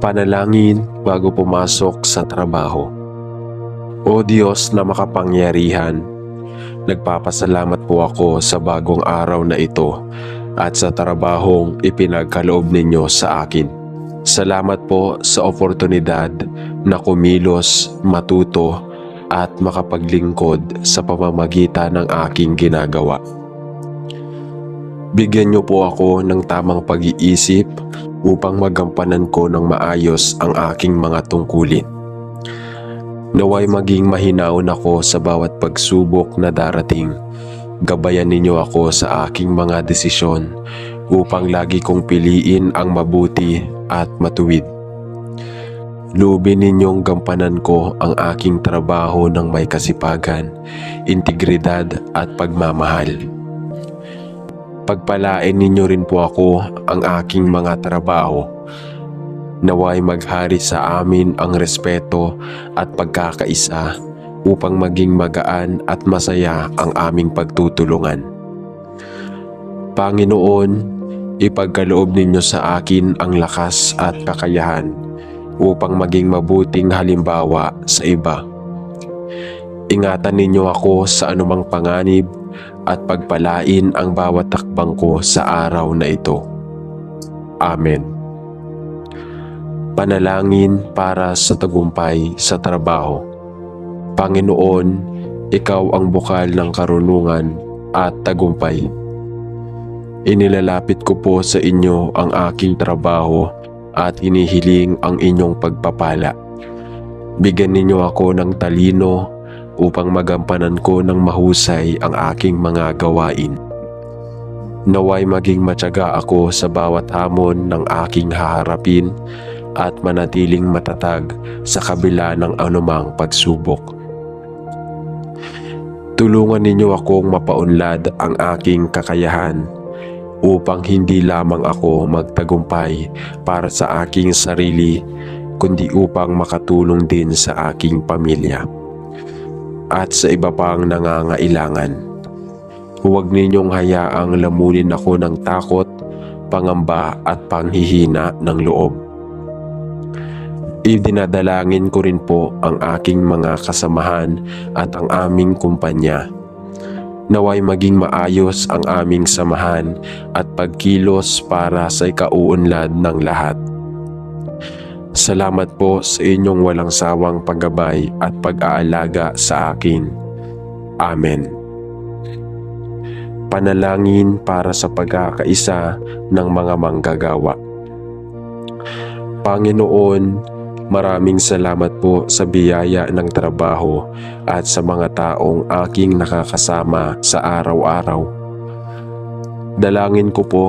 Panalangin bago pumasok sa trabaho. O Diyos na makapangyarihan, nagpapasalamat po ako sa bagong araw na ito at sa trabahong ipinagkaloob ninyo sa akin. Salamat po sa oportunidad na kumilos, matuto at makapaglingkod sa pamamagitan ng aking ginagawa. Bigyan niyo po ako ng tamang pag-iisip upang magampanan ko ng maayos ang aking mga tungkulin. Naway maging mahinahon ako sa bawat pagsubok na darating. Gabayan ninyo ako sa aking mga desisyon upang lagi kong piliin ang mabuti at matuwid. Loobin ninyong gampanan ko ang aking trabaho ng may kasipagan, integridad at pagmamahal. Pagpalain ninyo rin po ako ang aking mga trabaho. Naway maghari sa amin ang respeto at pagkakaisa upang maging magaan at masaya ang aming pagtutulungan. Panginoon, ipagkaloob ninyo sa akin ang lakas at kakayahan upang maging mabuting halimbawa sa iba. Ingatan ninyo ako sa anumang panganib at pagpalain ang bawat takbang ko sa araw na ito. Amen. Panalangin para sa tagumpay sa trabaho. Panginoon, Ikaw ang bukal ng karunungan at tagumpay. Inilalapit ko po sa inyo ang aking trabaho at hinihiling ang inyong pagpapala. Bigyan ninyo ako ng talino upang magampanan ko ng mahusay ang aking mga gawain. Naway maging matyaga ako sa bawat hamon ng aking haharapin at manatiling matatag sa kabila ng anumang pagsubok. Tulungan ninyo akong mapaunlad ang aking kakayahan upang hindi lamang ako magtagumpay para sa aking sarili kundi upang makatulong din sa aking pamilya at sa iba pang nangangailangan. Huwag ninyong hayaang lamunin ako ng takot, pangamba at panghihina ng loob. Idinadalangin ko rin po ang aking mga kasamahan at ang aming kumpanya. Naway maging maayos ang aming samahan at pagkilos para sa ikauunlad ng lahat. Salamat po sa inyong walang sawang paggabay at pag-aalaga sa akin. Amen. Panalangin para sa pagkakaisa ng mga manggagawa. Panginoon, maraming salamat po sa biyaya ng trabaho at sa mga taong aking nakakasama sa araw-araw. Dalangin ko po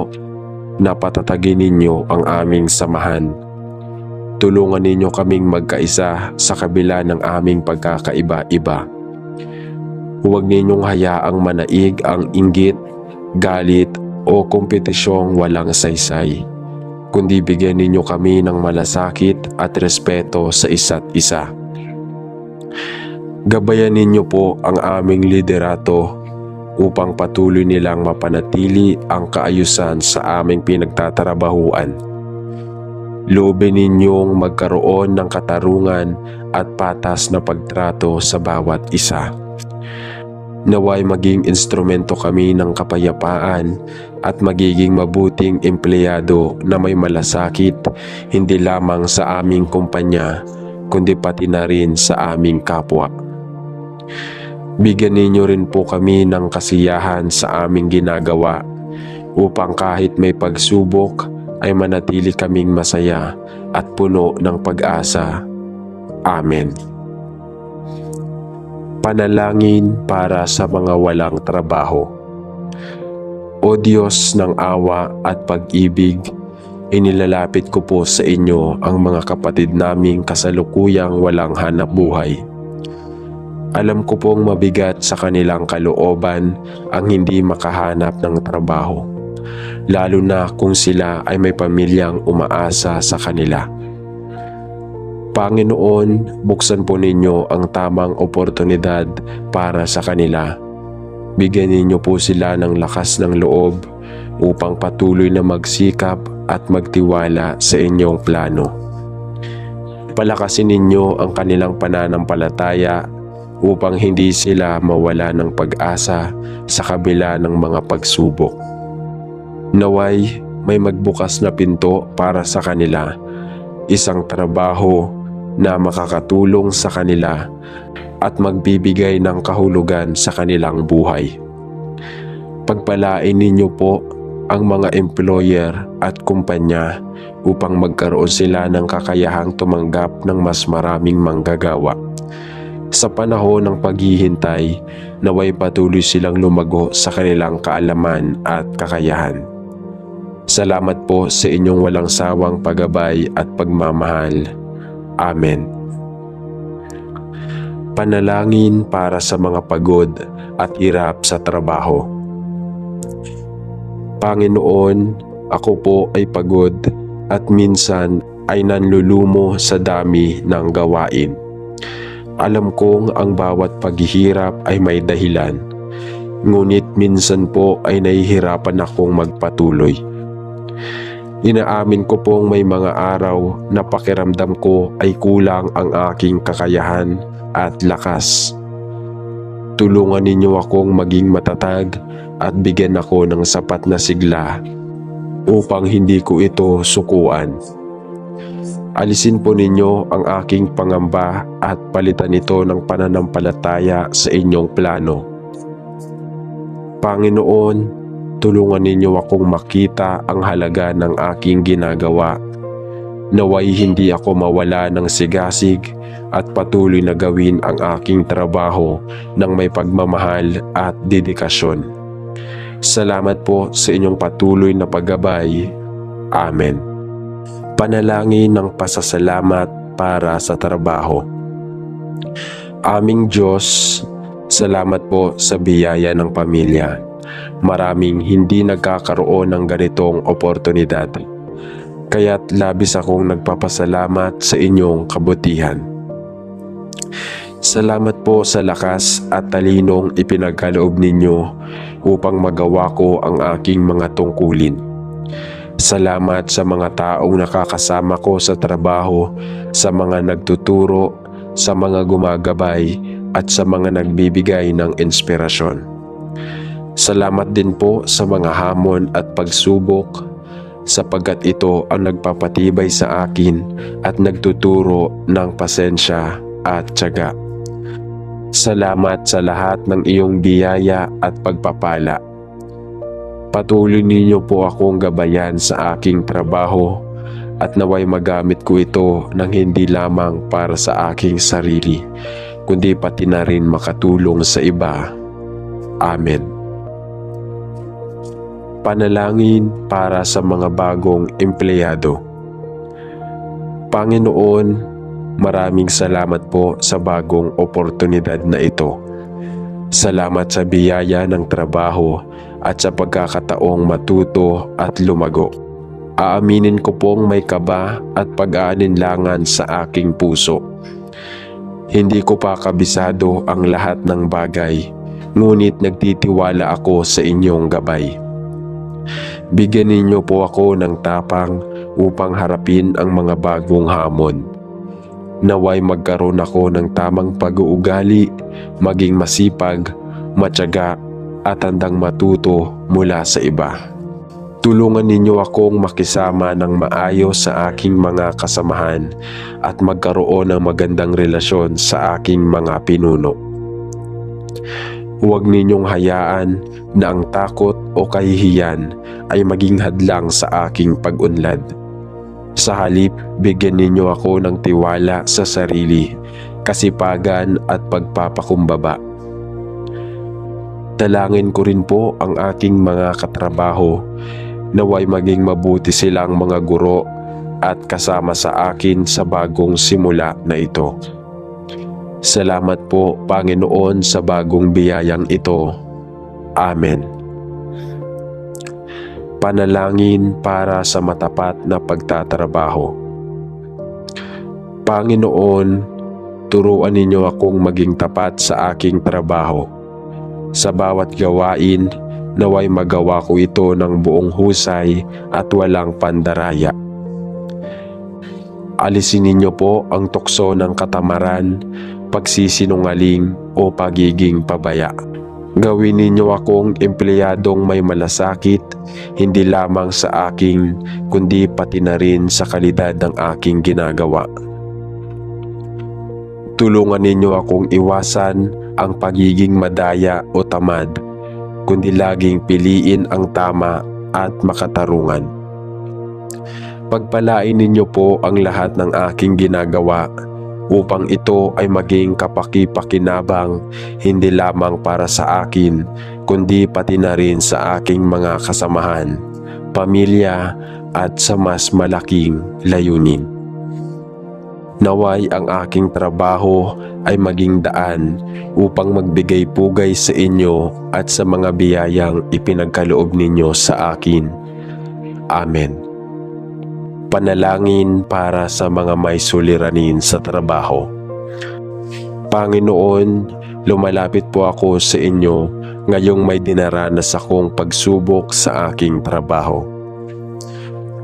na patatagin ninyo ang aming samahan. Tulungan ninyo kaming magkaisa sa kabila ng aming pagkakaiba-iba. Huwag ninyong hayaang manaig ang inggit, galit o kompetisyong walang saysay, kundi bigyan ninyo kami ng malasakit at respeto sa isa't isa. Gabayan ninyo po ang aming liderato upang patuloy nilang mapanatili ang kaayusan sa aming pinagtatrabahuan. Loobin ninyong magkaroon ng katarungan at patas na pagtrato sa bawat isa. Naway maging instrumento kami ng kapayapaan at magiging mabuting empleyado na may malasakit hindi lamang sa aming kumpanya kundi pati na rin sa aming kapwa. Bigyan ninyo rin po kami ng kasiyahan sa aming ginagawa upang kahit may pagsubok ay manatili kaming masaya at puno ng pag-asa. Amen. Panalangin para sa mga walang trabaho. O Diyos ng awa at pag-ibig, inilalapit ko po sa inyo ang mga kapatid naming kasalukuyang walang hanap buhay. Alam ko pong mabigat sa kanilang kalooban ang hindi makahanap ng trabaho, lalo na kung sila ay may pamilyang umaasa sa kanila. Panginoon, buksan po ninyo ang tamang oportunidad para sa kanila. Bigyan ninyo po sila ng lakas ng loob upang patuloy na magsikap at magtiwala sa inyong plano. Palakasin ninyo ang kanilang pananampalataya upang hindi sila mawala ng pag-asa sa kabila ng mga pagsubok. Naway may magbukas na pinto para sa kanila, isang trabaho na makakatulong sa kanila at magbibigay ng kahulugan sa kanilang buhay. Pagpalain ninyo po ang mga employer at kumpanya upang magkaroon sila ng kakayahang tumanggap ng mas maraming manggagawa. Sa panahon ng paghihintay, naway patuloy silang lumago sa kanilang kaalaman at kakayahan. Salamat po sa inyong walang sawang paggabay at pagmamahal. Amen. Panalangin para sa mga pagod at hirap sa trabaho. Panginoon, ako po ay pagod at minsan ay nanlulumo sa dami ng gawain. Alam kong ang bawat paghihirap ay may dahilan, ngunit minsan po ay nahihirapan akong magpatuloy. Inaamin ko pong may mga araw na pakiramdam ko ay kulang ang aking kakayahan at lakas. Tulungan ninyo akong maging matatag at bigyan ako ng sapat na sigla upang hindi ko ito sukuan. Alisin po ninyo ang aking pangamba at palitan ito ng pananampalataya sa inyong plano. Panginoon, tulungan ninyo akong makita ang halaga ng aking ginagawa. Naway hindi ako mawala ng sigasig at patuloy na gawin ang aking trabaho ng may pagmamahal at dedikasyon. Salamat po sa inyong patuloy na paggabay. Amen. Panalangin ng pasasalamat para sa trabaho. Aming Diyos, salamat po sa biyaya ng pamilya. Maraming hindi nagkakaroon ng ganitong oportunidad. Kaya't labis akong nagpapasalamat sa inyong kabutihan. Salamat po sa lakas at talinong ipinagkaloob ninyo upang magawa ko ang aking mga tungkulin. Salamat sa mga taong nakakasama ko sa trabaho, sa mga nagtuturo, sa mga gumagabay at sa mga nagbibigay ng inspirasyon. Salamat din po sa mga hamon at pagsubok sapagkat ito ang nagpapatibay sa akin at nagtuturo ng pasensya at tiyaga. Salamat sa lahat ng iyong biyaya at pagpapala. Patuloy ninyo po akong gabayan sa aking trabaho at naway magamit ko ito ng hindi lamang para sa aking sarili, kundi pati na rin makatulong sa iba. Amen. Panalangin para sa mga bagong empleyado. Panginoon, maraming salamat po sa bagong oportunidad na ito. Salamat sa biyaya ng trabaho at sa pagkakataong matuto at lumago. Aaminin ko pong may kaba at pag-aalinlangan sa aking puso. Hindi ko pa kabisado ang lahat ng bagay, ngunit nagtitiwala ako sa inyong gabay. Bigyan ninyo po ako ng tapang upang harapin ang mga bagong hamon. Naway magkaroon ako ng tamang pag-uugali, maging masipag, matyaga at handang matuto mula sa iba. Tulungan ninyo akong makisama ng maayos sa aking mga kasamahan at magkaroon ng magandang relasyon sa aking mga pinuno. Huwag ninyong hayaan na ang takot o kahihiyan ay maging hadlang sa aking pag-unlad. Sa halip, bigyan ninyo ako ng tiwala sa sarili, kasipagan at pagpapakumbaba. Dalangin ko rin po ang aking mga katrabaho, naway maging mabuti silang mga guro at kasama sa akin sa bagong simula na ito. Salamat po, Panginoon, sa bagong biyayang ito. Amen. Panalangin para sa matapat na pagtatrabaho. Panginoon, turuan ninyo akong maging tapat sa aking trabaho. Sa bawat gawain, naway magawa ko ito ng buong husay at walang pandaraya. Alisin ninyo po ang tukso ng katamaran, pagsisinungaling o pagiging pabaya. Gawin ninyo akong empleyadong may malasakit, hindi lamang sa aking, kundi pati na rin sa kalidad ng aking ginagawa. Tulungan ninyo akong iwasan ang pagiging madaya o tamad, kundi laging piliin ang tama at makatarungan. Pagpalain ninyo po ang lahat ng aking ginagawa upang ito ay maging kapaki-pakinabang hindi lamang para sa akin kundi pati na rin sa aking mga kasamahan, pamilya at sa mas malaking layunin. Naway ang aking trabaho ay maging daan upang magbigay pugay sa inyo at sa mga biyayang ipinagkaloob ninyo sa akin. Amen. Panalangin para sa mga may suliranin sa trabaho. Panginoon, lumalapit po ako sa inyo ngayong may dinaranas akong pagsubok sa aking trabaho.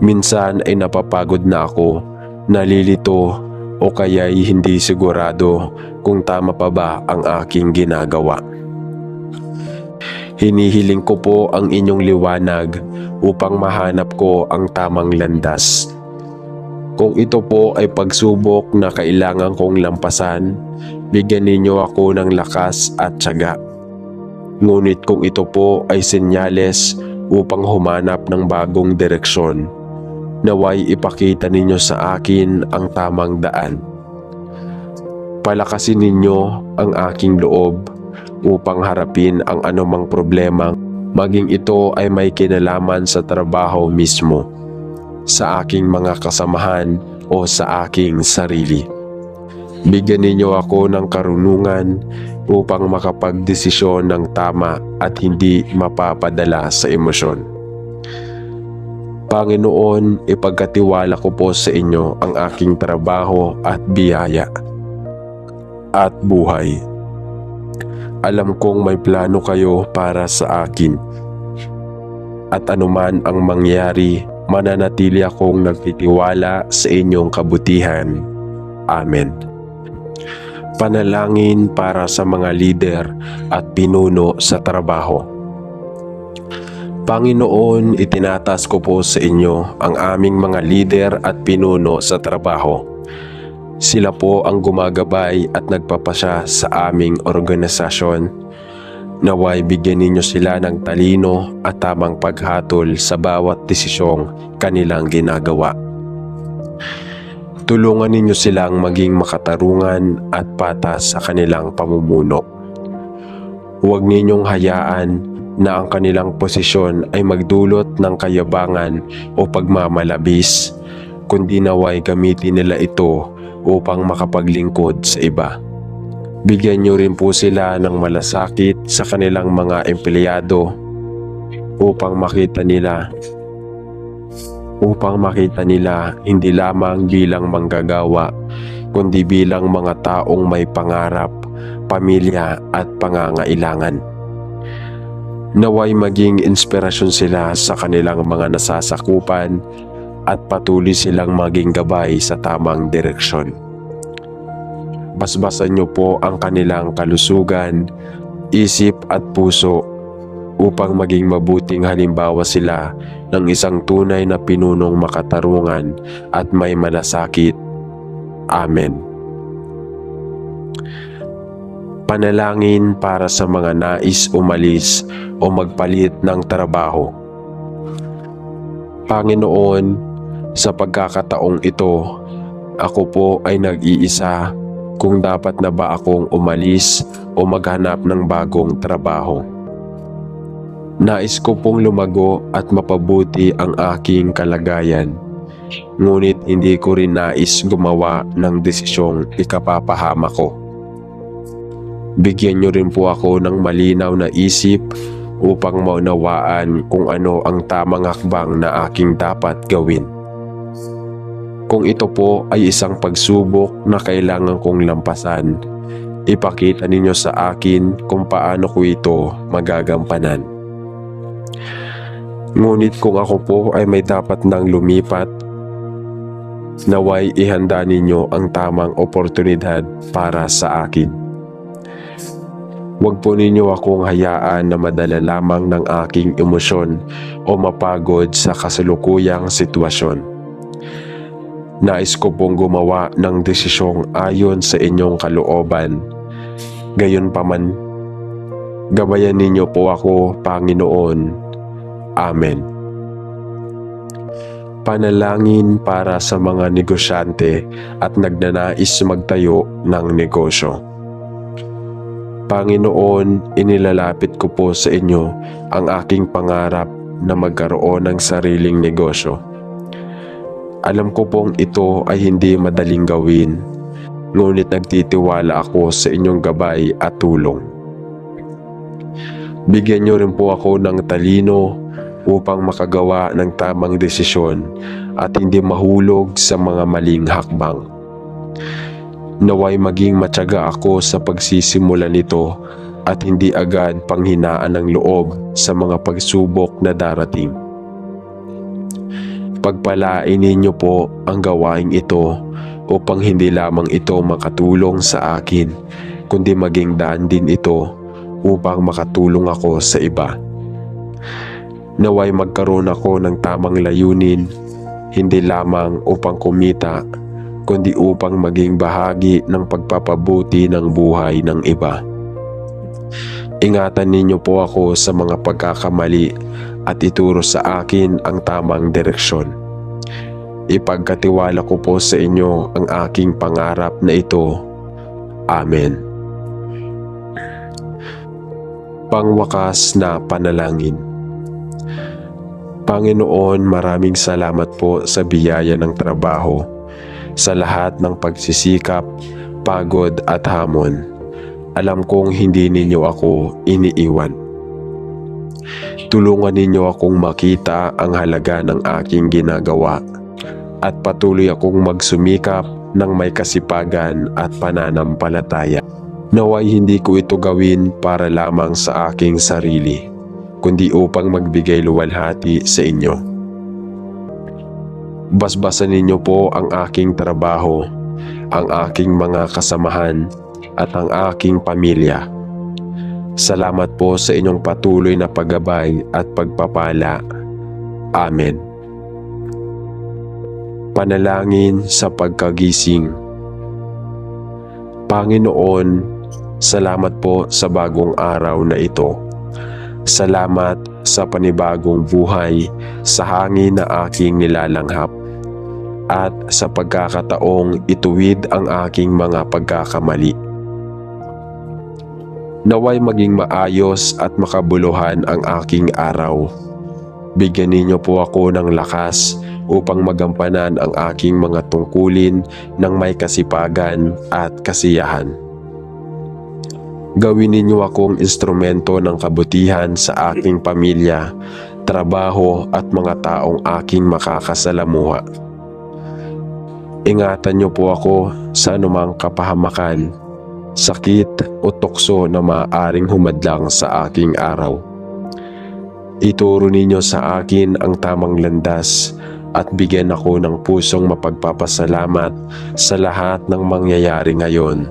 Minsan ay napapagod na ako, nalilito o kaya'y hindi sigurado kung tama pa ba ang aking ginagawa. Hinihiling ko po ang inyong liwanag upang mahanap ko ang tamang landas. Kung ito po ay pagsubok na kailangan kong lampasan, bigyan ninyo ako ng lakas at tiyaga. Ngunit kung ito po ay senyales upang humanap ng bagong direksyon, naway ipakita ninyo sa akin ang tamang daan. Palakasin ninyo ang aking loob upang harapin ang anumang problema, maging ito ay may kinalaman sa trabaho mismo, sa aking mga kasamahan o sa aking sarili. Bigyan ninyo ako ng karunungan upang makapagdesisyon ng tama at hindi mapapadala sa emosyon. Panginoon, ipagkatiwala ko po sa inyo ang aking trabaho at biyaya at buhay. Alam kong may plano kayo para sa akin. At anuman ang mangyari, mananatili akong nagtitiwala sa inyong kabutihan. Amen. Panalangin para sa mga lider at pinuno sa trabaho. Panginoon, itinatas ko po sa inyo ang aming mga lider at pinuno sa trabaho. Sila po ang gumagabay at nagpapasya sa aming organisasyon. Naway bigyan ninyo sila ng talino at tamang paghatol sa bawat desisyong kanilang ginagawa. Tulungan ninyo silang maging makatarungan at patas sa kanilang pamumuno. Huwag ninyong hayaan na ang kanilang posisyon ay magdulot ng kayabangan o pagmamalabis, kundi naway gamitin nila ito upang makapaglingkod sa iba. Bigyan nyo rin po sila ng malasakit sa kanilang mga empleyado upang makita nila hindi lamang bilang manggagawa kundi bilang mga taong may pangarap, pamilya at pangangailangan. Naway maging inspirasyon sila sa kanilang mga nasasakupan at patuloy silang maging gabay sa tamang direksyon. Basbasan niyo po ang kanilang kalusugan, isip at puso upang maging mabuting halimbawa sila ng isang tunay na pinunong makatarungan at may malasakit. Amen. Panalangin para sa mga nais umalis o magpalit ng trabaho. Panginoon, sa pagkakataong ito, ako po ay nag-iisa kung dapat na ba akong umalis o maghanap ng bagong trabaho. Nais ko pong lumago at mapabuti ang aking kalagayan, ngunit hindi ko rin nais gumawa ng desisyong ikapapahama ko. Bigyan niyo rin po ako ng malinaw na isip upang maunawaan kung ano ang tamang hakbang na aking dapat gawin. Kung ito po ay isang pagsubok na kailangan kong lampasan, ipakita ninyo sa akin kung paano ko ito magagampanan. Ngunit kung ako po ay may dapat nang lumipat, Naway ihanda ninyo ang tamang oportunidad para sa akin. Huwag po ninyo akong hayaan na madala lamang ng aking emosyon o mapagod sa kasalukuyang sitwasyon. Nais ko pong gumawa ng desisyong ayon sa inyong kalooban. Gayunpaman, gabayan ninyo po ako, Panginoon. Amen. Panalangin para sa mga negosyante at nagnanais magtayo ng negosyo. Panginoon, inilalapit ko po sa inyo ang aking pangarap na magkaroon ng sariling negosyo. Alam ko pong ito ay hindi madaling gawin, ngunit nagtitiwala ako sa inyong gabay at tulong. Bigyan niyo rin po ako ng talino upang makagawa ng tamang desisyon at hindi mahulog sa mga maling hakbang. Naway maging matyaga ako sa pagsisimula nito at hindi agad panghinaan ng loob sa mga pagsubok na darating. Pagpalain ninyo po ang gawaing ito upang hindi lamang ito makatulong sa akin, kundi maging daan din ito upang makatulong ako sa iba. Naway magkaroon ako ng tamang layunin, hindi lamang upang kumita, kundi upang maging bahagi ng pagpapabuti ng buhay ng iba. Ingatan ninyo po ako sa mga pagkakamali at ituro sa akin ang tamang direksyon. Ipagkatiwala ko po sa inyo ang aking pangarap na ito. Amen. Pangwakas na panalangin. Panginoon, maraming salamat po sa biyaya ng trabaho, sa lahat ng pagsisikap, pagod at hamon. Alam kong hindi ninyo ako iniiwan. Tulungan ninyo akong makita ang halaga ng aking ginagawa at patuloy akong magsumikap ng may kasipagan at pananampalataya. Naway hindi ko ito gawin para lamang sa aking sarili, kundi upang magbigay luwalhati sa inyo. Basbasan ninyo po ang aking trabaho, ang aking mga kasamahan, at ang aking pamilya. Salamat po sa inyong patuloy na paggabay at pagpapala. Amen. Panalangin sa pagkagising. Panginoon, salamat po sa bagong araw na ito. Salamat sa panibagong buhay sa hangin na aking nilalanghap at sa pagkakataong ituwid ang aking mga pagkakamali. Naway maging maayos at makabuluhan ang aking araw. Bigyan ninyo po ako ng lakas upang magampanan ang aking mga tungkulin ng may kasipagan at kasiyahan. Gawin ninyo akong instrumento ng kabutihan sa aking pamilya, trabaho at mga taong aking makakasalamuha. Ingatan niyo po ako sa anumang kapahamakan, sakit o tukso na maaaring humadlang sa aking araw. Ituro ninyo sa akin ang tamang landas at bigyan ako ng pusong mapagpapasalamat sa lahat ng mangyayari ngayon.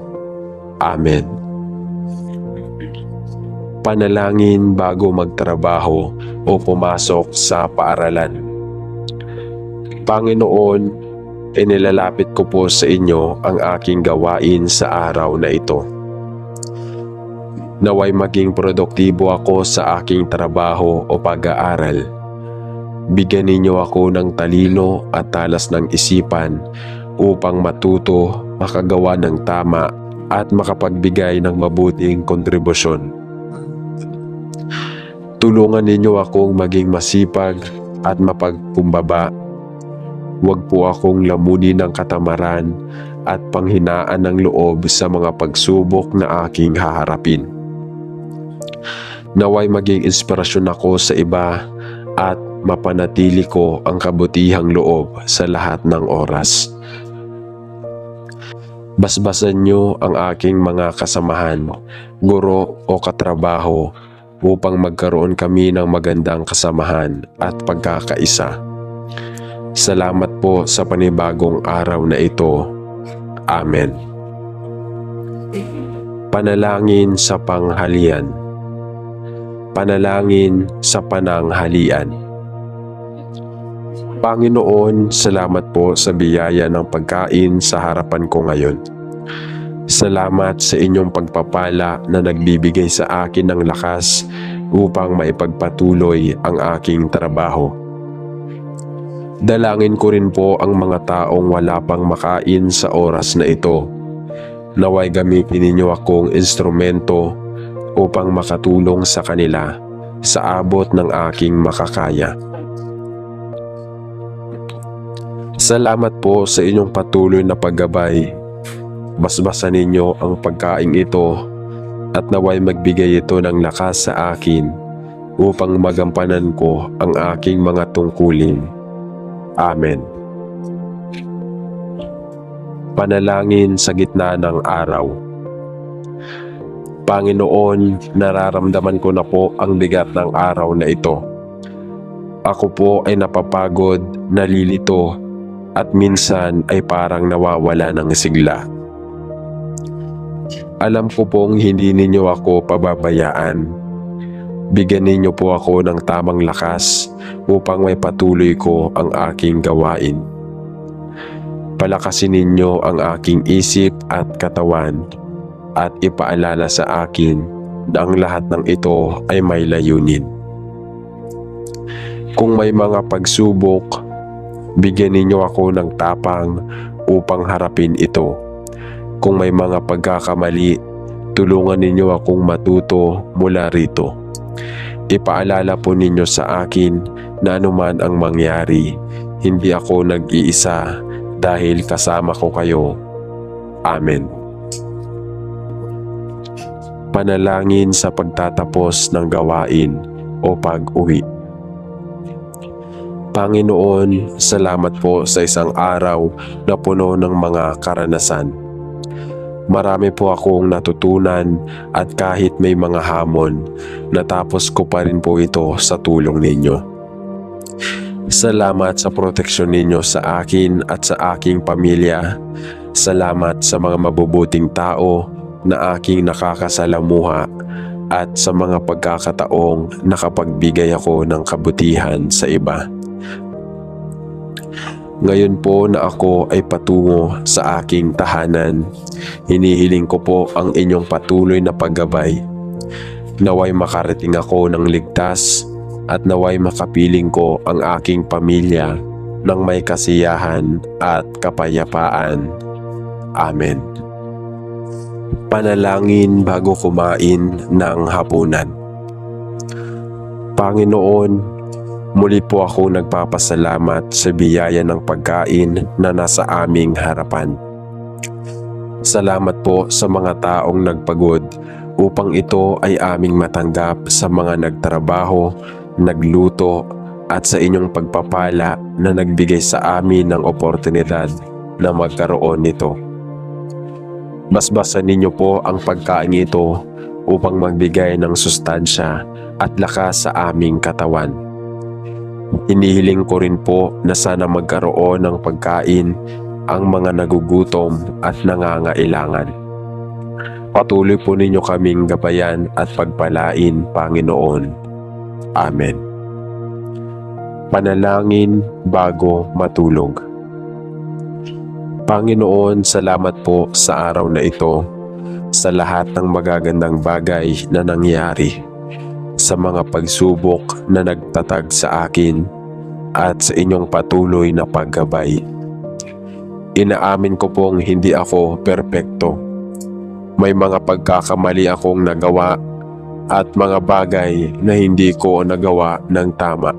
Amen. Panalangin bago magtrabaho o pumasok sa paaralan. Panginoon, inilalapit ko po sa inyo ang aking gawain sa araw na ito. Naway maging produktibo ako sa aking trabaho o pag-aaral. Bigyan ninyo ako ng talino at talas ng isipan upang matuto, makagawa ng tama at makapagbigay ng mabuting kontribusyon. Tulungan ninyo akong maging masipag at mapagkumbaba. Huwag po akong lamunin ng katamaran at panghinaan ng loob sa mga pagsubok na aking haharapin. Naway maging inspirasyon ako sa iba at mapanatili ko ang kabutihang loob sa lahat ng oras. Basbasan niyo ang aking mga kasamahan, guro o katrabaho upang magkaroon kami ng magandang kasamahan at pagkakaisa. Salamat po sa panibagong araw na ito. Amen. Panalangin sa panghalian. Panalangin sa pananghalian. Panginoon, salamat po sa biyaya ng pagkain sa harapan ko ngayon. Salamat sa inyong pagpapala na nagbibigay sa akin ng lakas upang maipagpatuloy ang aking trabaho. Dalangin ko rin po ang mga taong wala pang makain sa oras na ito. Naway gamitin ninyo akong instrumento upang makatulong sa kanila sa abot ng aking makakaya. Salamat po sa inyong patuloy na paggabay. Basbasan ninyo ang pagkain ito at naway magbigay ito ng lakas sa akin upang magampanan ko ang aking mga tungkulin. Amen. Panalangin sa gitna ng araw. Panginoon, nararamdaman ko na po ang bigat ng araw na ito. Ako po ay napapagod, nalilito, at minsan ay parang nawawala ng sigla. Alam ko pong hindi ninyo ako pababayaan. Bigyan ninyo po ako ng tamang lakas upang may patuloy ko ang aking gawain. Palakasin ninyo ang aking isip at katawan at ipaalala sa akin na ang lahat ng ito ay may layunin. Kung may mga pagsubok, bigyan ninyo ako ng tapang upang harapin ito. Kung may mga pagkakamali, tulungan ninyo akong matuto mula rito. Ipaalala po ninyo sa akin na anuman ang mangyari, hindi ako nag-iisa dahil kasama ko kayo. Amen. Panalangin sa pagtatapos ng gawain o pag-uwi. Panginoon, salamat po sa isang araw na puno ng mga karanasan. Marami po akong natutunan at kahit may mga hamon, natapos ko pa rin po ito sa tulong ninyo. Salamat sa proteksyon ninyo sa akin at sa aking pamilya. Salamat sa mga mabubuting tao na aking nakakasalamuha at sa mga pagkakataong nakapagbigay ako ng kabutihan sa iba. Ngayon po na ako ay patungo sa aking tahanan, hinihiling ko po ang inyong patuloy na paggabay. Naway makarating ako ng ligtas at naway makapiling ko ang aking pamilya ng may kasiyahan at kapayapaan. Amen. Panalangin bago kumain ng hapunan. Panginoon, muli po ako nagpapasalamat sa biyaya ng pagkain na nasa aming harapan. Salamat po sa mga taong nagpagod upang ito ay aming matanggap, sa mga nagtrabaho, nagluto at sa inyong pagpapala na nagbigay sa amin ng oportunidad na magkaroon nito. Basbasan ninyo po ang pagkain ito upang magbigay ng sustansya at lakas sa aming katawan. Inihiling ko rin po na sana magkaroon ng pagkain ang mga nagugutom at nangangailangan. Patuloy po ninyo kaming gabayan at pagpalain, Panginoon. Amen. Panalangin bago matulog. Panginoon, salamat po sa araw na ito, sa lahat ng magagandang bagay na nangyari, sa mga pagsubok na nagtatag sa akin, at sa inyong patuloy na paggabay. Inaamin ko pong hindi ako perpekto. May mga pagkakamali akong nagawa at mga bagay na hindi ko nagawa ng tama.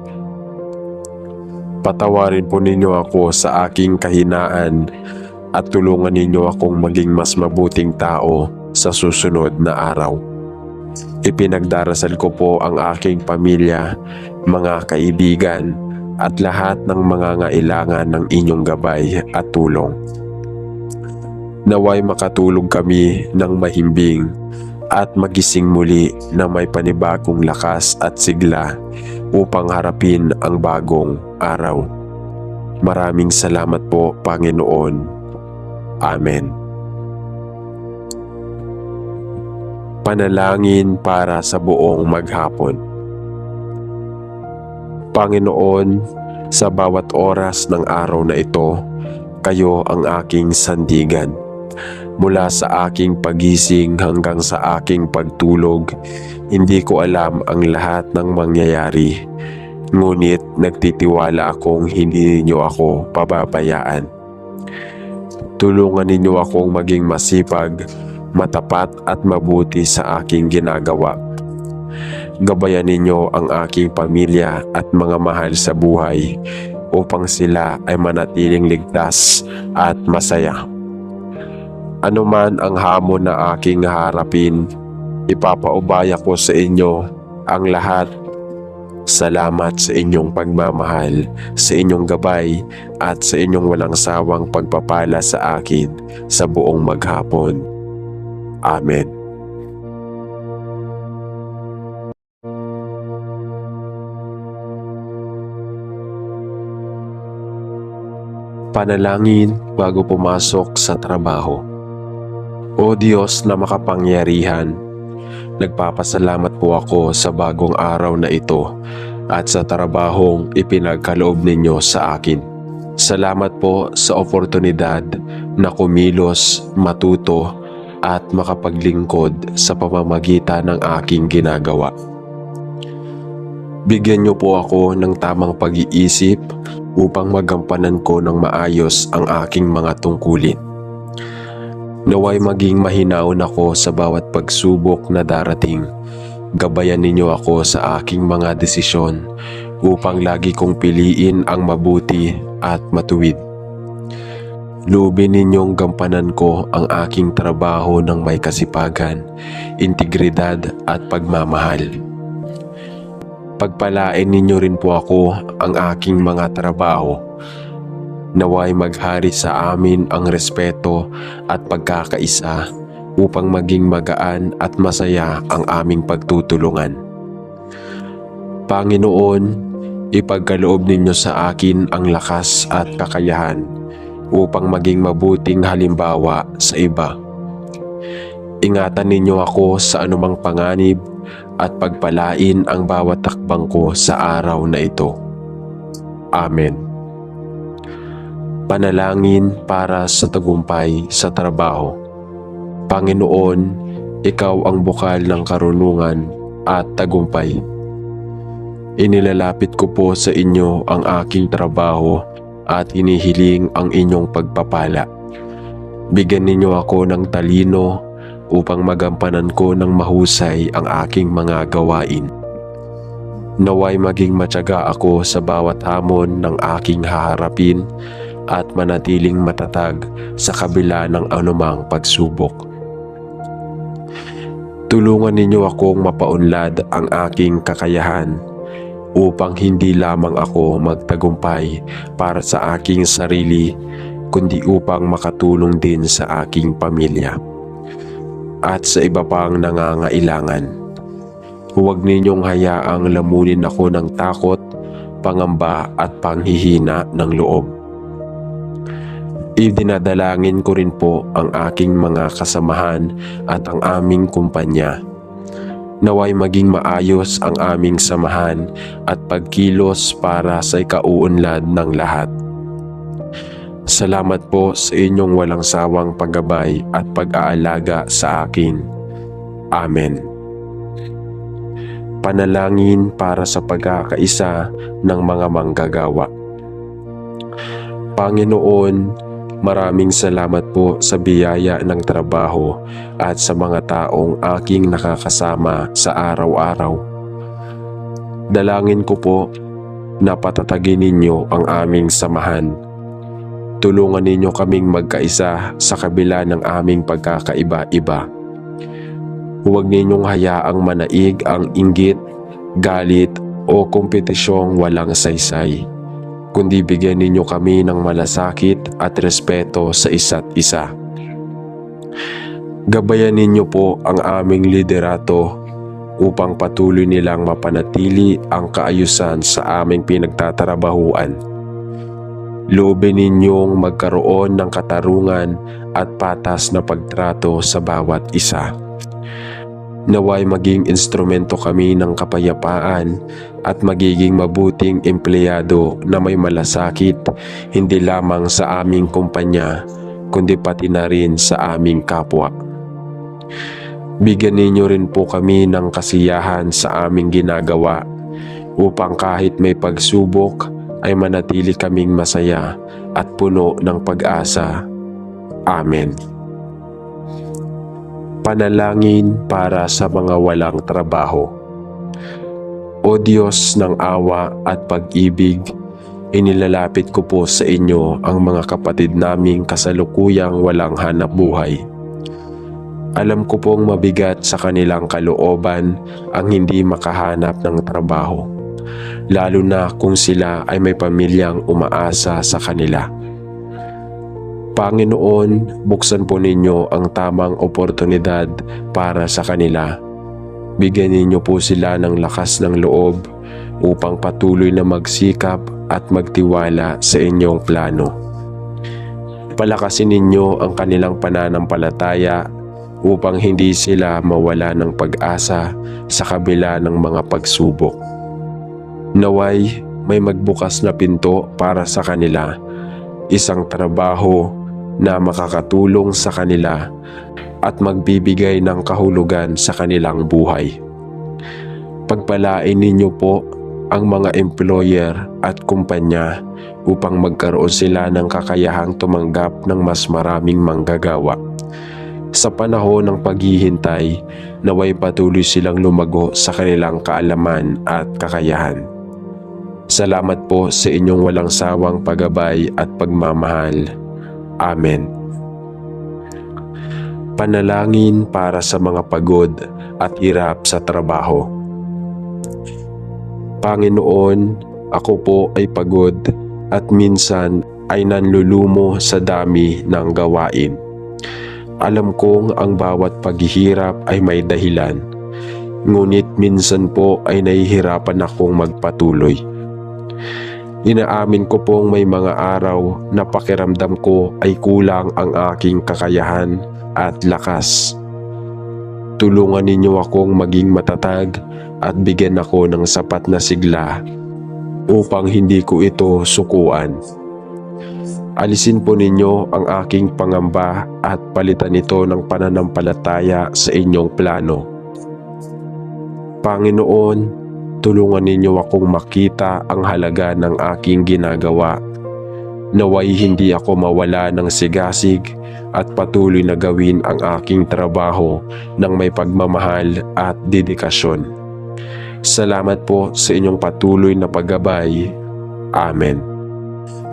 Patawarin po ninyo ako sa aking kahinaan at tulungan ninyo akong maging mas mabuting tao sa susunod na araw. Ipinagdarasal ko po ang aking pamilya, mga kaibigan, at lahat ng mga ngailangan ng inyong gabay at tulong. Naway makatulog kami ng mahimbing at magising muli na may panibagong lakas at sigla upang harapin ang bagong araw. Maraming salamat po, Panginoon. Amen. Panalangin para sa buong maghapon. Panginoon, sa bawat oras ng araw na ito, kayo ang aking sandigan. Mula sa aking pagising hanggang sa aking pagtulog, hindi ko alam ang lahat ng mangyayari. Ngunit nagtitiwala akong hindi ninyo ako pababayaan. Tulungan ninyo akong maging masipag, matapat at mabuti sa aking ginagawa. Gabayan ninyo ang aking pamilya at mga mahal sa buhay upang sila ay manatiling ligtas at masaya. Ano man ang hamon na aking harapin, ipapaubaya ko sa inyo ang lahat. Salamat sa inyong pagmamahal, sa inyong gabay at sa inyong walang sawang pagpapala sa akin sa buong maghapon. Amen. Panalangin bago pumasok sa trabaho. O Diyos na makapangyarihan, nagpapasalamat po ako sa bagong araw na ito at sa trabahong ipinagkaloob ninyo sa akin. Salamat po sa oportunidad na kumilos, matuto at makapaglingkod sa pamamagitan ng aking ginagawa. Bigyan niyo po ako ng tamang pag-iisip upang magampanan ko ng maayos ang aking mga tungkulin. Naway maging mahinahon ako sa bawat pagsubok na darating. Gabayan ninyo ako sa aking mga desisyon upang lagi kong piliin ang mabuti at matuwid. Loobin ninyong gampanan ko ang aking trabaho ng may kasipagan, integridad at pagmamahal. Pagpalain ninyo rin po ako ang aking mga trabaho. Naway maghari sa amin ang respeto at pagkakaisa upang maging magaan at masaya ang aming pagtutulungan. Panginoon, ipagkaloob ninyo sa akin ang lakas at kakayahan upang maging mabuting halimbawa sa iba. Ingatan ninyo ako sa anumang panganib at pagpalain ang bawat takbang ko sa araw na ito. Amen. Panalangin para sa tagumpay sa trabaho. Panginoon, Ikaw ang bukal ng karunungan at tagumpay. Inilalapit ko po sa inyo ang aking trabaho at hinihiling ang inyong pagpapala. Bigyan ninyo ako ng talino upang magampanan ko ng mahusay ang aking mga gawain. Naway maging matyaga ako sa bawat hamon ng aking haharapin at manatiling matatag sa kabila ng anumang pagsubok. Tulungan ninyo akong mapaunlad ang aking kakayahan upang hindi lamang ako magtagumpay para sa aking sarili, kundi upang makatulong din sa aking pamilya at sa iba pang nangangailangan. Huwag ninyong hayaang lamunin ako ng takot, pangamba at panghihina ng loob. Idinadalangin ko rin po ang aking mga kasamahan at ang aming kumpanya. Naway maging maayos ang aming samahan at pagkilos para sa ikauunlad ng lahat. Salamat po sa inyong walang sawang paggabay at pag-aalaga sa akin. Amen. Panalangin para sa pagkakaisa ng mga manggagawa. Panginoon, maraming salamat po sa biyaya ng trabaho at sa mga taong aking nakakasama sa araw-araw. Dalangin ko po na patatagin ninyo ang aming samahan. Tulungan ninyo kaming magkaisa sa kabila ng aming pagkakaiba-iba. Huwag ninyong hayaang manaig ang inggit, galit o kompetisyong walang saysay, kundi bigyan ninyo kami ng malasakit at respeto sa isa't isa. Gabayan ninyo po ang aming liderato upang patuloy nilang mapanatili ang kaayusan sa aming pinagtatrabahuan. Loobin ninyong magkaroon ng katarungan at patas na pagtrato sa bawat isa. Naway maging instrumento kami ng kapayapaan at magiging mabuting empleyado na may malasakit hindi lamang sa aming kumpanya kundi pati na rin sa aming kapwa. Bigyan ninyo rin po kami ng kasiyahan sa aming ginagawa upang kahit may pagsubok ay manatili kaming masaya at puno ng pag-asa. Amen. Panalangin para sa mga walang trabaho. O Diyos ng awa at pag-ibig, inilalapit ko po sa inyo ang mga kapatid naming kasalukuyang walang hanap buhay. Alam ko pong mabigat sa kanilang kalooban ang hindi makahanap ng trabaho, lalo na kung sila ay may pamilyang umaasa sa kanila. Panginoon, buksan po ninyo ang tamang oportunidad para sa kanila. Bigyan ninyo po sila ng lakas ng loob upang patuloy na magsikap at magtiwala sa inyong plano. Palakasin ninyo ang kanilang pananampalataya upang hindi sila mawala ng pag-asa sa kabila ng mga pagsubok. Naway may magbukas na pinto para sa kanila, isang trabaho na makakatulong sa kanila at magbibigay ng kahulugan sa kanilang buhay. Pagpalain ninyo po ang mga employer at kumpanya upang magkaroon sila ng kakayahang tumanggap ng mas maraming manggagawa. Sa panahon ng paghihintay, naway patuloy silang lumago sa kanilang kaalaman at kakayahan. Salamat po sa inyong walang sawang paggabay at pagmamahal. Amen. Panalangin para sa mga pagod at hirap sa trabaho. Panginoon, ako po ay pagod at minsan ay nanlulumo sa dami ng gawain. Alam kong ang bawat paghihirap ay may dahilan, ngunit minsan po ay nahihirapan akong magpatuloy. Inaamin ko pong may mga araw na pakiramdam ko ay kulang ang aking kakayahan at lakas. Tulungan ninyo akong maging matatag at bigyan ako ng sapat na sigla upang hindi ko ito sukuan. Alisin po ninyo ang aking pangamba at palitan ito ng pananampalataya sa inyong plano. Panginoon, tulungan ninyo akong makita ang halaga ng aking ginagawa. Naway hindi ako mawala ng sigasig at patuloy na gawin ang aking trabaho ng may pagmamahal at dedikasyon. Salamat po sa inyong patuloy na paggabay. Amen.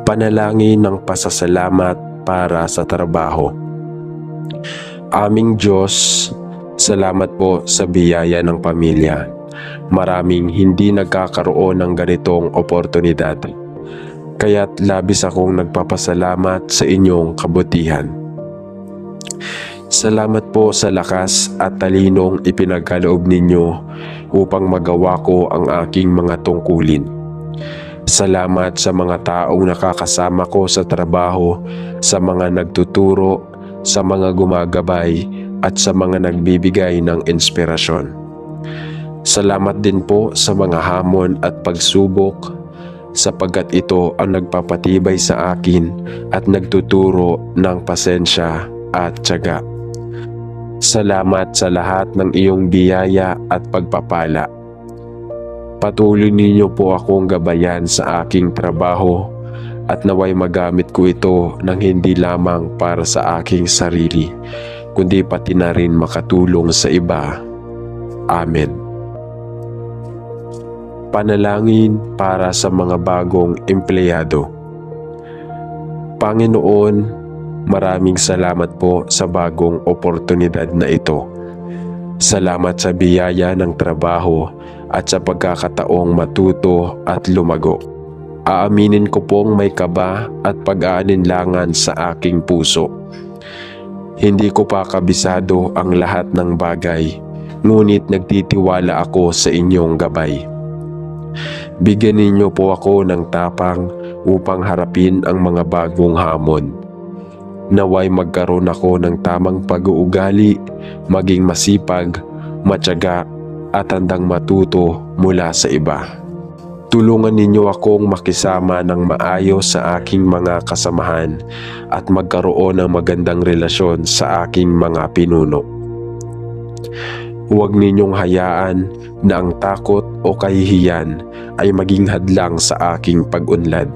Panalangin ng pasasalamat para sa trabaho. Aming Diyos, salamat po sa biyaya ng pamilya. Maraming hindi nagkakaroon ng ganitong oportunidad. Kaya't labis akong nagpapasalamat sa inyong kabutihan. Salamat po sa lakas at talinong ipinagkaloob ninyo upang magawa ko ang aking mga tungkulin. Salamat sa mga taong nakakasama ko sa trabaho, sa mga nagtuturo, sa mga gumagabay at sa mga nagbibigay ng inspirasyon. Salamat din po sa mga hamon at pagsubok sapagkat ito ang nagpapatibay sa akin at nagtuturo ng pasensya at tiyaga. Salamat sa lahat ng iyong biyaya at pagpapala. Patuloy ninyo po akong gabayan sa aking trabaho at naway magamit ko ito ng hindi lamang para sa aking sarili, kundi pati na rin makatulong sa iba. Amen. Panalangin para sa mga bagong empleyado. Panginoon, maraming salamat po sa bagong oportunidad na ito. Salamat sa biyaya ng trabaho at sa pagkakataong matuto at lumago. Aaminin ko pong may kaba at pag-aalinlangan sa aking puso. Hindi ko pa kabisado ang lahat ng bagay, ngunit nagtitiwala ako sa inyong gabay. Bigyan ninyo po ako ng tapang upang harapin ang mga bagong hamon. Naway magkaroon ako ng tamang pag-uugali, maging masipag, matyaga at handang matuto mula sa iba. Tulungan ninyo akong makisama ng maayos sa aking mga kasamahan at magkaroon ng magandang relasyon sa aking mga pinuno. Huwag ninyong hayaan na ang takot o kahihiyan ay maging hadlang sa aking pag-unlad.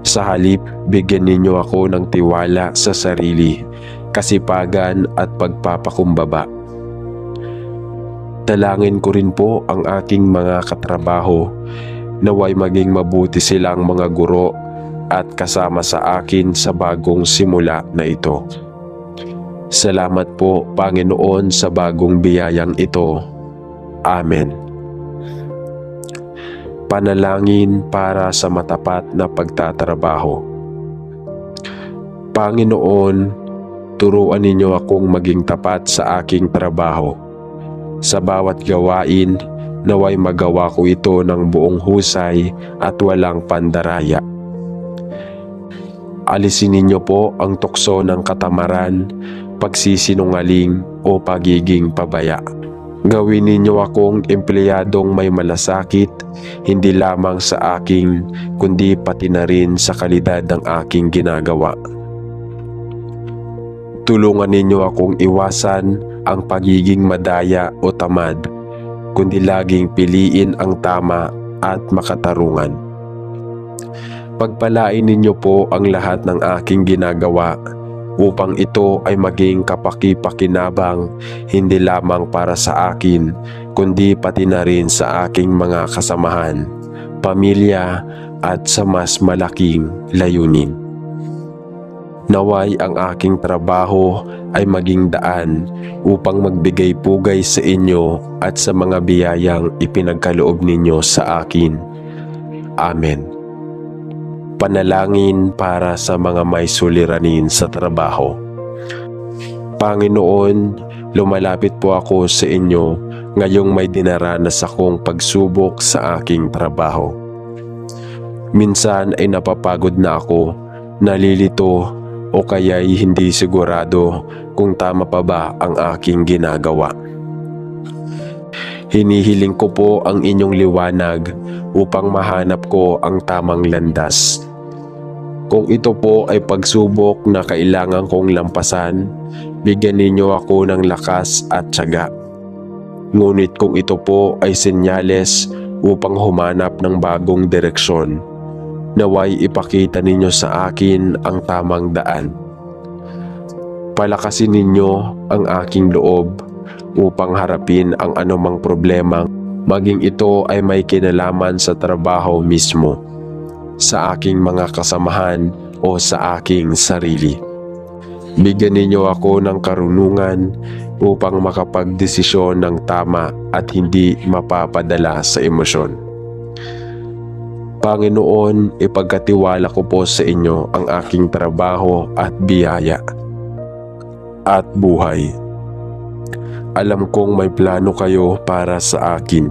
Sa halip, bigyan ninyo ako ng tiwala sa sarili, kasipagan at pagpapakumbaba. Dalangin ko rin po ang aking mga katrabaho, naway maging mabuti silang mga guro at kasama sa akin sa bagong simula na ito. Salamat po, Panginoon, sa bagong biyayang ito. Amen. Panalangin para sa matapat na pagtatrabaho. Panginoon, turuan ninyo akong maging tapat sa aking trabaho. Sa bawat gawain, naway magawa ko ito ng buong husay at walang pandaraya. Alisin ninyo po ang tukso ng katamaran, pagsisinungaling o pagiging pabaya. Gawin ninyo akong empleyadong may malasakit, hindi lamang sa aking kundi pati na rin sa kalidad ng aking ginagawa. Tulungan ninyo akong iwasan ang pagiging madaya o tamad, kundi laging piliin ang tama at makatarungan. Pagpalain ninyo po ang lahat ng aking ginagawa upang ito ay maging kapaki-pakinabang hindi lamang para sa akin kundi pati na rin sa aking mga kasamahan, pamilya at sa mas malaking layunin. Naway ang aking trabaho ay maging daan upang magbigay pugay sa inyo at sa mga biyayang ipinagkaloob ninyo sa akin. Amen. Panalangin para sa mga may suliranin sa trabaho. Panginoon, lumalapit po ako sa inyo ngayong may dinaranas akong pagsubok sa aking trabaho. Minsan ay napapagod na ako, nalilito o kaya'y hindi sigurado kung tama pa ba ang aking ginagawa. Hinihiling ko po ang inyong liwanag upang mahanap ko ang tamang landas. Kung ito po ay pagsubok na kailangan kong lampasan, bigyan ninyo ako ng lakas at tiyaga. Ngunit kung ito po ay senyales upang humanap ng bagong direksyon, naway ipakita ninyo sa akin ang tamang daan. Palakasin ninyo ang aking loob upang harapin ang anumang problema, maging ito ay may kinalaman sa trabaho mismo, sa aking mga kasamahan o sa aking sarili. Bigyan ninyo ako ng karunungan upang makapagdesisyon ng tama at hindi mapapadala sa emosyon. Panginoon, ipagkatiwala ko po sa inyo ang aking trabaho at biyaya at buhay. Alam kong may plano kayo para sa akin.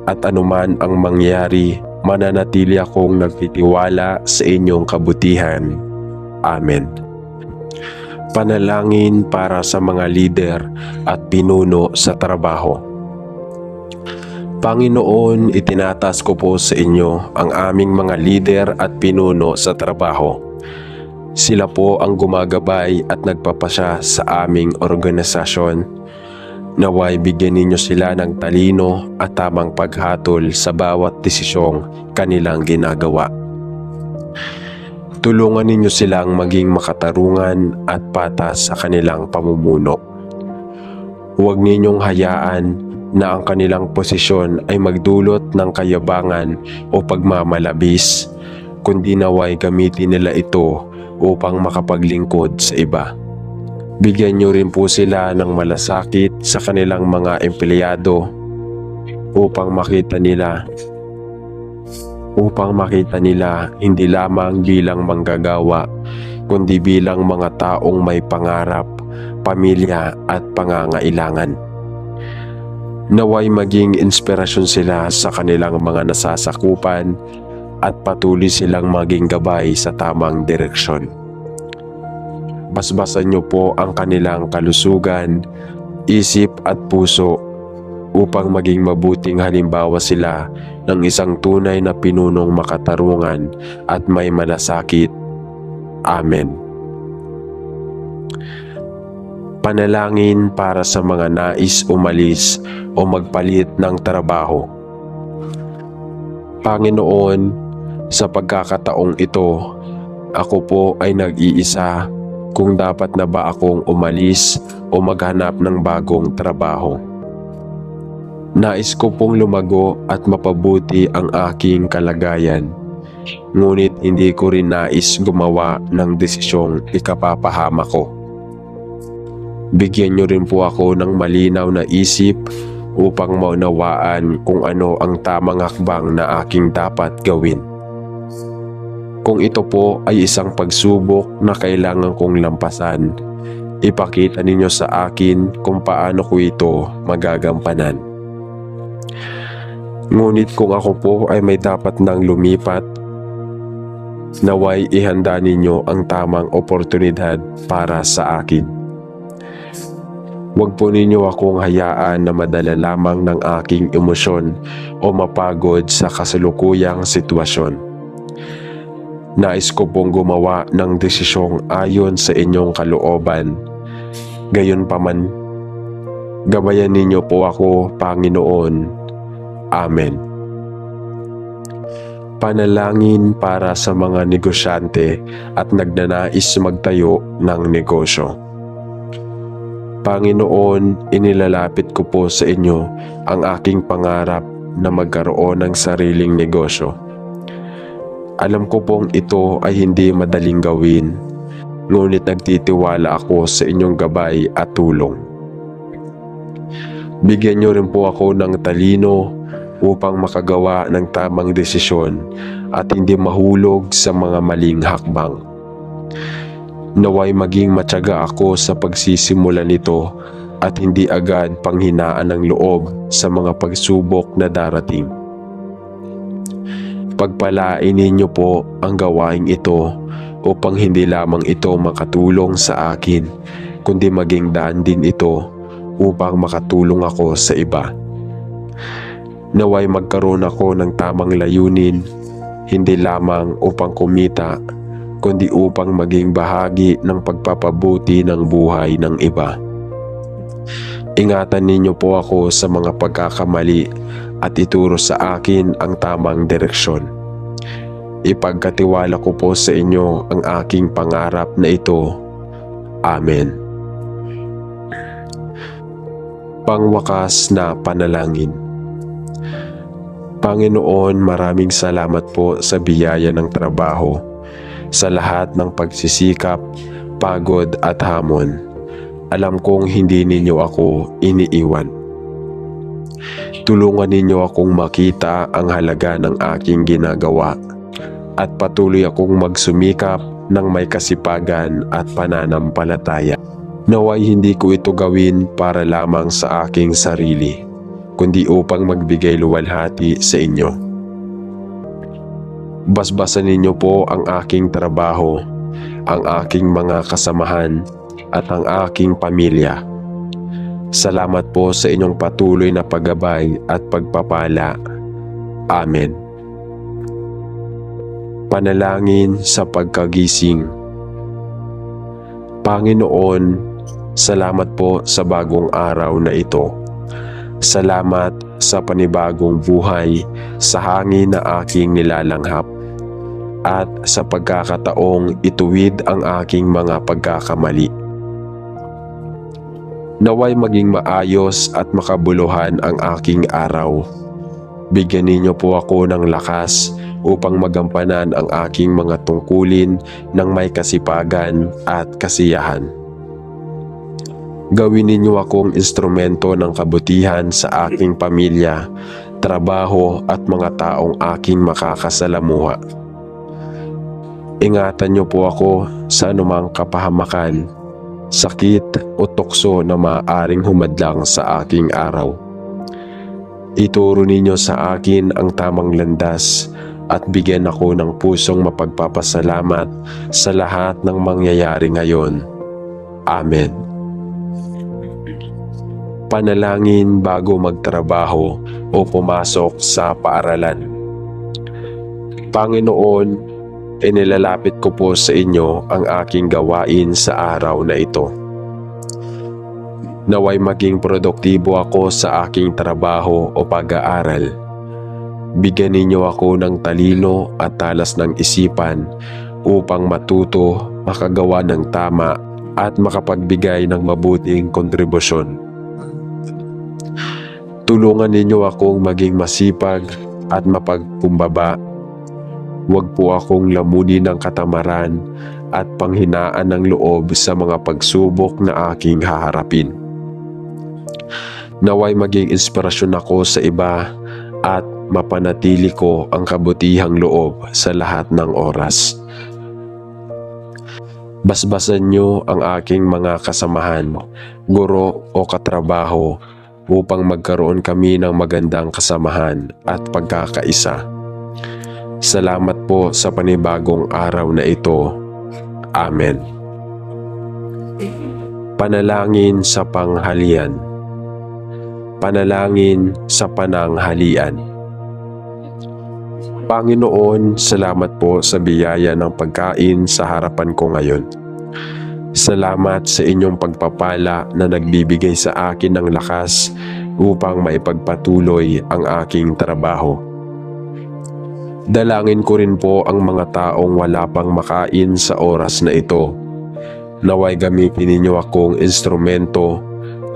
At anuman ang mangyari, mananatili akong nagtitiwala sa inyong kabutihan. Amen. Panalangin para sa mga lider at pinuno sa trabaho. Panginoon, itinatas ko po sa inyo ang aming mga lider at pinuno sa trabaho. Sila po ang gumagabay at nagpapasya sa aming organisasyon. Naway bigyan ninyo sila ng talino at tamang paghatol sa bawat desisyong kanilang ginagawa. Tulungan ninyo silang maging makatarungan at patas sa kanilang pamumuno. Huwag ninyong hayaan na ang kanilang posisyon ay magdulot ng kayabangan o pagmamalabis, kundi naway gamitin nila ito upang makapaglingkod sa iba. Bigyan nyo rin po sila ng malasakit sa kanilang mga empleyado upang makita nila hindi lamang bilang manggagawa, kundi bilang mga taong may pangarap, pamilya at pangangailangan. Naway maging inspirasyon sila sa kanilang mga nasasakupan at patuloy silang maging gabay sa tamang direksyon. Basbasan niyo po ang kanilang kalusugan, isip at puso upang maging mabuting halimbawa sila ng isang tunay na pinunong makatarungan at may malasakit. Amen. Panalangin para sa mga nais umalis o magpalit ng trabaho. Panginoon, sa pagkakataong ito, ako po ay nag-iisa kung dapat na ba akong umalis o maghanap ng bagong trabaho. Nais ko pong lumago at mapabuti ang aking kalagayan, ngunit hindi ko rin nais gumawa ng desisyong ikapapahamak ko. Bigyan niyo rin po ako ng malinaw na isip upang maunawaan kung ano ang tamang hakbang na aking dapat gawin. Kung ito po ay isang pagsubok na kailangan kong lampasan, ipakita ninyo sa akin kung paano ko ito magagampanan. Ngunit kung ako po ay may dapat nang lumipat, naway ihanda ninyo ang tamang oportunidad para sa akin. Huwag po ninyo akong hayaan na madala lamang ng aking emosyon o mapagod sa kasalukuyang sitwasyon. Nais ko pong gumawa ng desisyong ayon sa inyong kalooban. Gayunpaman, gabayan ninyo po ako, Panginoon. Amen. Panalangin para sa mga negosyante at nagnanais magtayo ng negosyo. Panginoon, inilalapit ko po sa inyo ang aking pangarap na magkaroon ng sariling negosyo. Alam ko pong ito ay hindi madaling gawin, ngunit nagtitiwala ako sa inyong gabay at tulong. Bigyan niyo rin po ako ng talino upang makagawa ng tamang desisyon at hindi mahulog sa mga maling hakbang. Naway maging matyaga ako sa pagsisimula nito at hindi agad panghinaan ng loob sa mga pagsubok na darating. Pagpalain ninyo po ang gawaing ito upang hindi lamang ito makatulong sa akin, kundi maging daan din ito upang makatulong ako sa iba. Naway magkaroon ako ng tamang layunin, hindi lamang upang kumita, kundi upang maging bahagi ng pagpapabuti ng buhay ng iba. Ingatan ninyo po ako sa mga pagkakamali at ituro sa akin ang tamang direksyon. Ipagkatiwala ko po sa inyo ang aking pangarap na ito. Amen. Pangwakas na panalangin. Panginoon, maraming salamat po sa biyaya ng trabaho, sa lahat ng pagsisikap, pagod at hamon. Alam kong hindi ninyo ako iniiwan. Tulungan ninyo akong makita ang halaga ng aking ginagawa at patuloy akong magsumikap ng may kasipagan at pananampalataya. Naway hindi ko ito gawin para lamang sa aking sarili, kundi upang magbigay luwalhati sa inyo. Basbasan ninyo po ang aking trabaho, ang aking mga kasamahan at ang aking pamilya. Salamat po sa inyong patuloy na paggabay at pagpapala. Amen. Panalangin sa pagkagising. Panginoon, salamat po sa bagong araw na ito. Salamat sa panibagong buhay sa hangin na aking nilalanghap at sa pagkakataong ituwid ang aking mga pagkakamali. Naway maging maayos at makabuluhan ang aking araw. Bigyan ninyo po ako ng lakas upang magampanan ang aking mga tungkulin ng may kasipagan at kasiyahan. Gawin ninyo akong instrumento ng kabutihan sa aking pamilya, trabaho at mga taong aking makakasalamuha. Ingatan niyo po ako sa anumang kapahamakan, sakit o tukso na maaaring humadlang sa aking araw. Ituro ninyo sa akin ang tamang landas at bigyan ako ng pusong mapagpapasalamat sa lahat ng mangyayari ngayon. Amen. Panalangin bago magtrabaho o pumasok sa paaralan. Panginoon, inilalapit ko po sa inyo ang aking gawain sa araw na ito. Naway maging produktibo ako sa aking trabaho o pag-aaral. Bigyan ninyo ako ng talino at talas ng isipan upang matuto, makagawa ng tama at makapagbigay ng mabuting kontribusyon. Tulungan ninyo akong maging masipag at mapagkumbaba. Huwag po akong lamunin ng katamaran at panghinaan ng loob sa mga pagsubok na aking haharapin. Naway maging inspirasyon ako sa iba at mapanatili ko ang kabutihang loob sa lahat ng oras. Basbasan niyo ang aking mga kasamahan, guro o katrabaho upang magkaroon kami ng magandang kasamahan at pagkakaisa. Salamat po sa panibagong araw na ito. Amen. Panalangin sa panghalian. Panalangin sa pananghalian. Panginoon, salamat po sa biyaya ng pagkain sa harapan ko ngayon. Salamat sa inyong pagpapala na nagbibigay sa akin ng lakas upang maipagpatuloy ang aking trabaho. Dalangin ko rin po ang mga taong wala pang makain sa oras na ito. Naway gamitin ninyo akong instrumento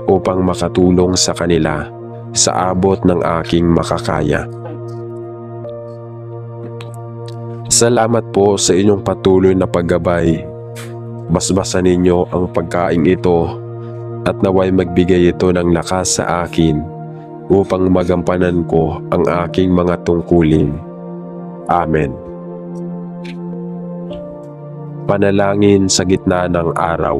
upang makatulong sa kanila sa abot ng aking makakaya. Salamat po sa inyong patuloy na paggabay. Basbasan ninyo ang pagkain ito at naway magbigay ito ng lakas sa akin upang magampanan ko ang aking mga tungkulin. Amen. Panalangin sa gitna ng araw.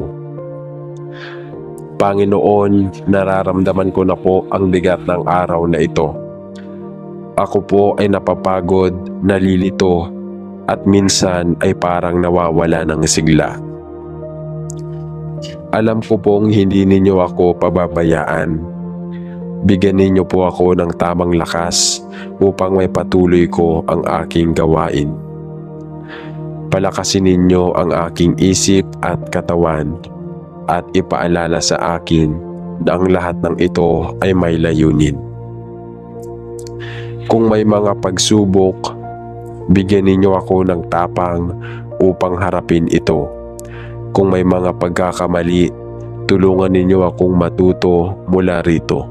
Panginoon, nararamdaman ko na po ang bigat ng araw na ito. Ako po ay napapagod, nalilito, at minsan ay parang nawawala ng sigla. Alam ko pong hindi ninyo ako pababayaan. Bigyan ninyo po ako ng tamang lakas upang may patuloy ko ang aking gawain. Palakasin ninyo ang aking isip at katawan at ipaalala sa akin na ang lahat ng ito ay may layunin. Kung may mga pagsubok, bigyan ninyo ako ng tapang upang harapin ito. Kung may mga pagkakamali, tulungan ninyo akong matuto mula rito.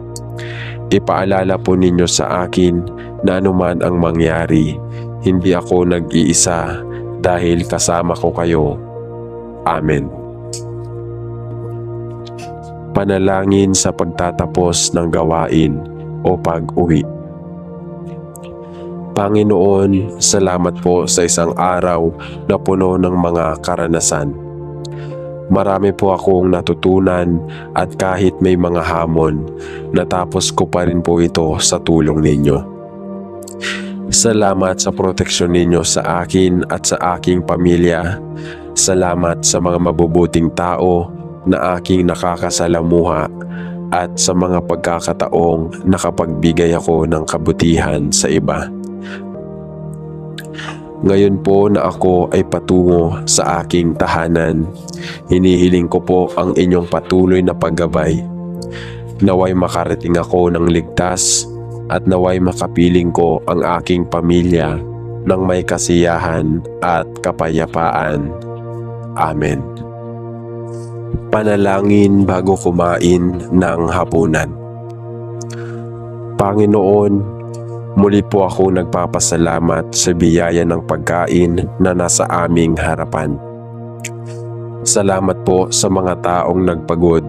Ipaalala po ninyo sa akin na anuman ang mangyari, hindi ako nag-iisa dahil kasama ko kayo. Amen. Panalangin sa pagtatapos ng gawain o pag-uwi. Panginoon, salamat po sa isang araw na puno ng mga karanasan. Marami po akong natutunan at kahit may mga hamon, natapos ko pa rin po ito sa tulong ninyo. Salamat sa proteksyon ninyo sa akin at sa aking pamilya. Salamat sa mga mabubuting tao na aking nakakasalamuha at sa mga pagkakataong nakapagbigay ako ng kabutihan sa iba. Ngayon po na ako ay patungo sa aking tahanan, hinihiling ko po ang inyong patuloy na paggabay. Naway makarating ako ng ligtas at naway makapiling ko ang aking pamilya ng may kasiyahan at kapayapaan. Amen. Panalangin bago kumain ng hapunan. Panginoon, muli po ako nagpapasalamat sa biyaya ng pagkain na nasa aming harapan. Salamat po sa mga taong nagpagod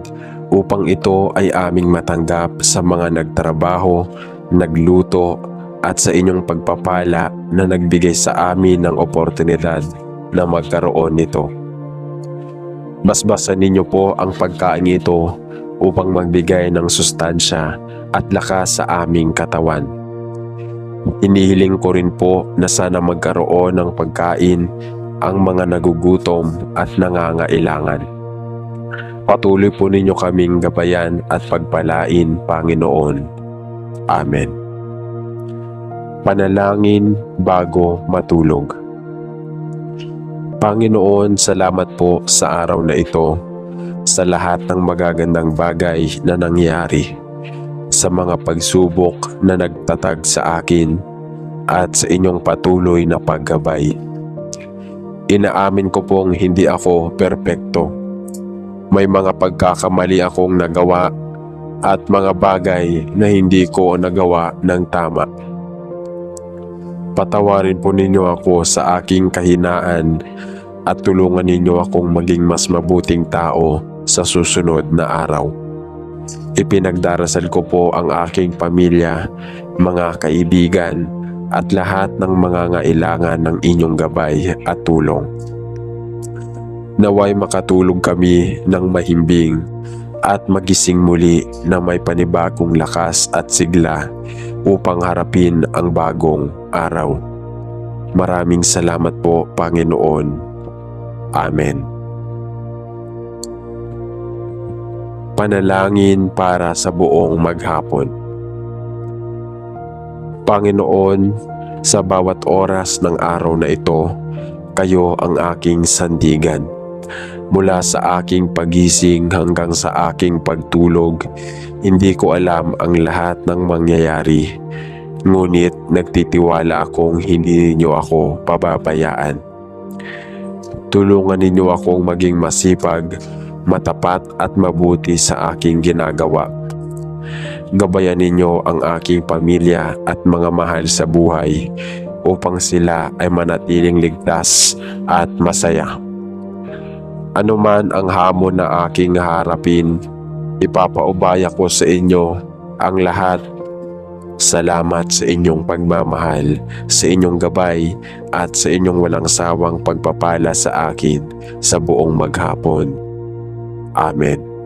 upang ito ay aming matanggap, sa mga nagtrabaho, nagluto at sa inyong pagpapala na nagbigay sa amin ng oportunidad na magkaroon nito. Basbasan ninyo po ang pagkain ito upang magbigay ng sustansya at lakas sa aming katawan. Inihiling ko rin po na sana magkaroon ng pagkain ang mga nagugutom at nangangailangan. Patuloy po ninyo kaming gabayan at pagpalain, Panginoon. Amen. Panalangin bago matulog. Panginoon, salamat po sa araw na ito, sa lahat ng magagandang bagay na nangyari, sa mga pagsubok na nagtatag sa akin, at sa inyong patuloy na paggabay. Inaamin ko pong hindi ako perpekto. May mga pagkakamali akong nagawa at mga bagay na hindi ko nagawa ng tama. Patawarin po ninyo ako sa aking kahinaan at tulungan ninyo akong maging mas mabuting tao sa susunod na araw. Ipinagdarasal ko po ang aking pamilya, mga kaibigan, at lahat ng mga ngailangan ng inyong gabay at tulong. Naway makatulog kami ng mahimbing at magising muli na may panibagong lakas at sigla upang harapin ang bagong araw. Maraming salamat po, Panginoon. Amen. Panalangin para sa buong maghapon. Panginoon, sa bawat oras ng araw na ito, kayo ang aking sandigan. Mula sa aking pagising hanggang sa aking pagtulog, hindi ko alam ang lahat ng mangyayari. Ngunit nagtitiwala akong hindi ninyo ako pababayaan. Tulungan ninyo akong maging masipag, matapat at mabuti sa aking ginagawa. Gabayan ninyo ang aking pamilya at mga mahal sa buhay upang sila ay manatiling ligtas at masaya. Ano man ang hamon na aking harapin, ipapaubaya ko sa inyo ang lahat. Salamat sa inyong pagmamahal, sa inyong gabay at sa inyong walang sawang pagpapala sa akin sa buong maghapon. Amen.